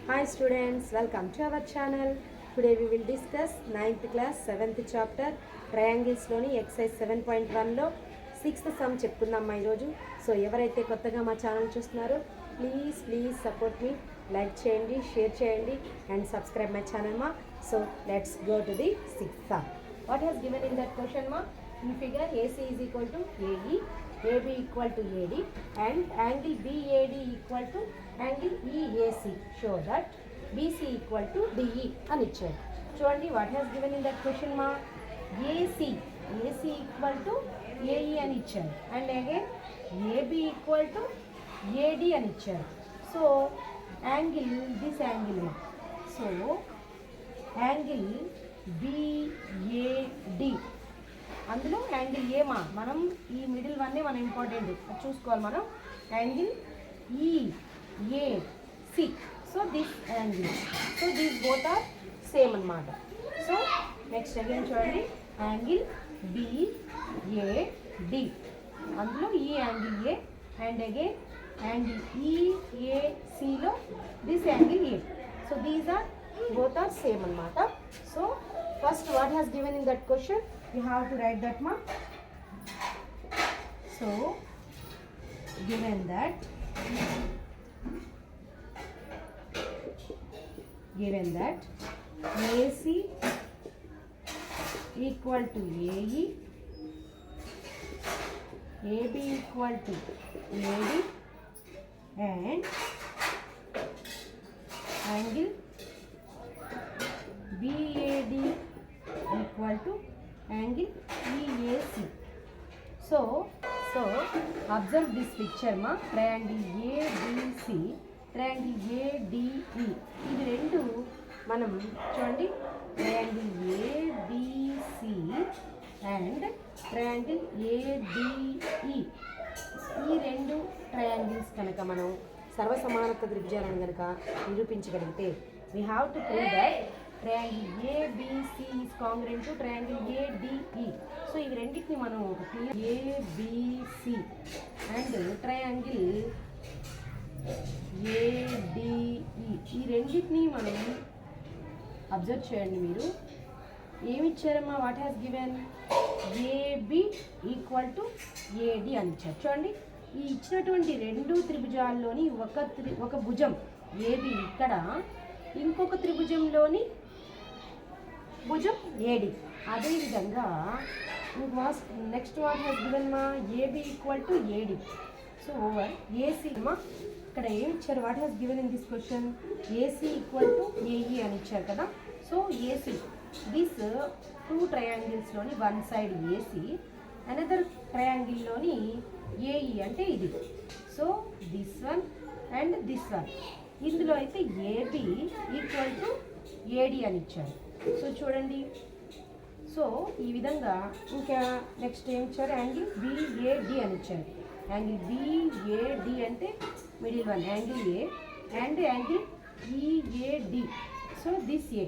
Hi students, welcome to our channel. Today we will discuss 9th class 7th chapter triangles loni exercise 7.1 లో 6th sum చెప్పుకుందాం మా ఈరోజు. So ఎవరైతే కొత్తగా మా ఛానల్ చూస్తున్నారో ప్లీజ్ సపోర్ట్ మీ, లైక్ చేయండి, షేర్ చేయండి అండ్ సబ్స్క్రైబ్ మై ఛానల్ మా. So let's go to the 6th sum. What has given in that question ma? In figure AC is equal to AE, AB equal to AD and angle BAD equal to angle EAC. Show that BC equal to DE అని ఇచ్చారు. చూడండి what has given in that question ma? AC equal to AE అని ఇచ్చారు and again AB equal to AD అని ఇచ్చారు. So angle, this angle ma. So angle BAD అందులో angle ఏమా మనం ఈ మిడిల్ వన్నే మనం ఇంపార్టెంట్ చూసుకోవాలి మనం. Angle EAC. So this angle, so this both are same అన్నమాట. సో నెక్స్ట్ అగైన్ చూడండి యాంగిల్ బిఏడి అందులో ఈ angle A and again angle ఈఏసిలో this angle A. So these are both are same anamata. So first what has given in that question, you have to write that ma. So given that AC equal to AE, AB equal to AD and angle BAD equal to angle EAC. So observe this picture ma. Triangle ABC, triangle ADE. ఇది రెండు మనం చూడండి triangle ABC and triangle ADE. ఈ రెండు triangles కనుక మనం సర్వసమానత త్రిభుజాలను కనుక నిరూపించగలిగితే we have to prove that triangle ABC is congruent to triangle ADE. So ఇవి రెండింటిని మనం ఒక clear ABC and triangle ADE ఈ రెండింటిని మనం అబ్జర్వ్ చేయండి. మీరు ఏమి ఇచ్చారమ్మా? What has given AB equal to AD అని ఇచ్చారు. చూడండి ఈ ఇచ్చినటువంటి రెండు త్రిభుజాల్లోని ఒక భుజం AB ఇక్కడ, ఇంకొక త్రిభుజంలోని భుజం AD. అదేవిధంగా నెక్స్ట్ వాట్ హ్యాస్ గివెన్ మా AB equal to AD. So over AC మా ఇక్కడ ఏమి ఇచ్చారు? What has given in this question AC equal to AE అని ఇచ్చారు కదా. సో AC దిస్ టూ ట్రయాంగిల్స్లోని వన్ సైడ్ AC, అనదర్ ట్రయాంగిల్లోని AE అంటే ఇది. So this one and this one. ఇందులో అయితే AB ఈక్వల్ టు AD అని ఇచ్చారు. సో చూడండి, సో ఈ విధంగా ఇంకా నెక్స్ట్ ఏం ఇచ్చారు? యాంగిల్ BAD అని ఇచ్చారు. యాంగిల్ BAD అంటే middle one angle A and angle EAD. So this A.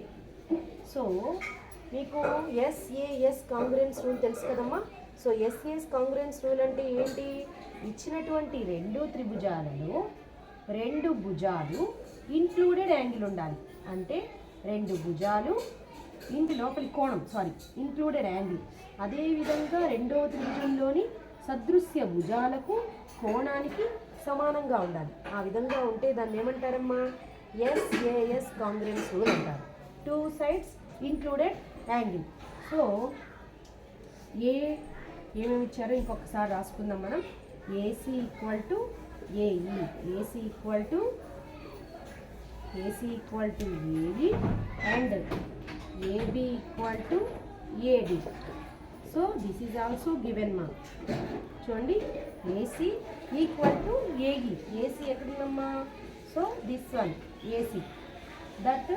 So మీకు SAS కాంగ్రుయెన్స్ రూల్ తెలుసు కదమ్మా. సో SAS కాంగ్రుయెన్స్ రూల్ అంటే ఏంటి? ఇచ్చినటువంటి రెండు త్రిభుజాలలో రెండు భుజాలు ఇంక్లూడెడ్ యాంగిల్ ఉండాలి. అంటే రెండు భుజాలు ఇంటి లోపలి కోణం ఇంక్లూడెడ్ యాంగిల్. అదేవిధంగా రెండవ త్రిభుజంలోని సదృశ్య భుజాలకు కోణానికి సమానంగా ఉండాలి. ఆ విధంగా ఉంటే దాన్ని ఏమంటారమ్మా? SAS కాంగ్రుయెన్స్ రూల్ అంటారు. Two sides included angle. So ఏమేమి ఇచ్చారో ఇంకొకసారి రాసుకుందాం మనం. AC equal to AE, AC equal to AE and AB equal to AD. So this is also given మా. చూడండి AC equal to AE. AC ఎక్కడుందమ్మా? So this one AC, that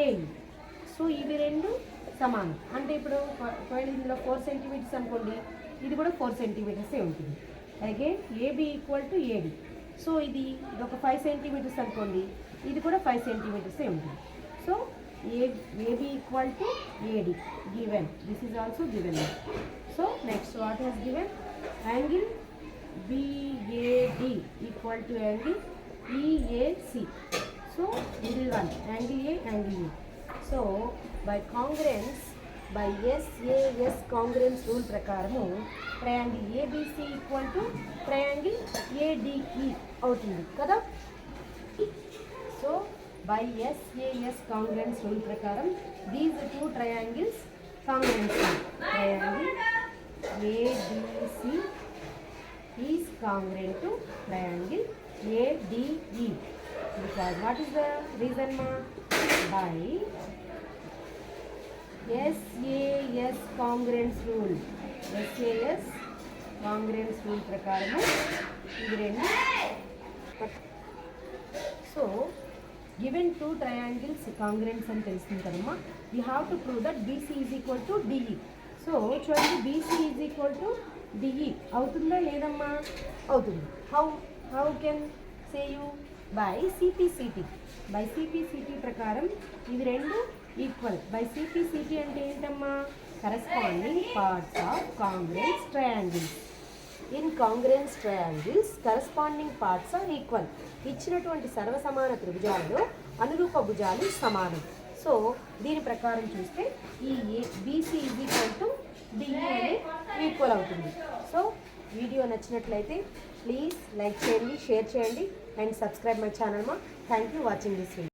AE. సో ఇవి రెండు సమానం. అంటే ఇప్పుడు ఇందులో 4 సెంటీమీటర్స్ అనుకోండి, ఇది కూడా 4 సెంటీమీటర్సే ఉంటుంది. Again AB equal to AD. So ఇది ఒక 5 సెంటీమీటర్స్ అనుకోండి, ఇది కూడా 5 సెంటీమీటర్సే ఉంటుంది. So AB equal to AD given. This is also given. So next what has given? Angle BAD equal to angle EAC. So ఇది 1 angle A angle A. So by SAS congruence rule ప్రకారము triangle ABC equal to triangle ADE అవుతుంది కదా. So by SAS congruence rule ప్రకారం these two triangles congruence. Triangle ABC is congruent to triangle ADE because what is the reason ma? By SAS congruence rule. SAS congruence rule ప్రకారము ఇది రెండు. So given two triangles congruence అని తెలుస్తుంది కదమ్మా, you have to prove that BC is equal to DE. So చూడండి, BC is equal to DE అవుతుందా లేదమ్మా? అవుతుంది. How can say you? By CPCT. By CPCT ప్రకారం ఇవి రెండు ఈక్వల్. బై CPCT అంటే ఏంటమ్మా? Corresponding parts of congruence triangles. In congruence triangles corresponding parts are equal. ఇచ్చినటువంటి సర్వసమాన త్రిభుజాలలో అనురూప భుజాలు సమానం. సో దీని ప్రకారం చూస్తే ఈ BC is equal to DE అనేది ఈక్వల్ అవుతుంది. సో వీడియో నచ్చినట్లయితే ప్లీజ్ లైక్ చేయండి, షేర్ చేయండి అండ్ సబ్స్క్రైబ్ మై ఛానల్ మా. Thank you watching this video.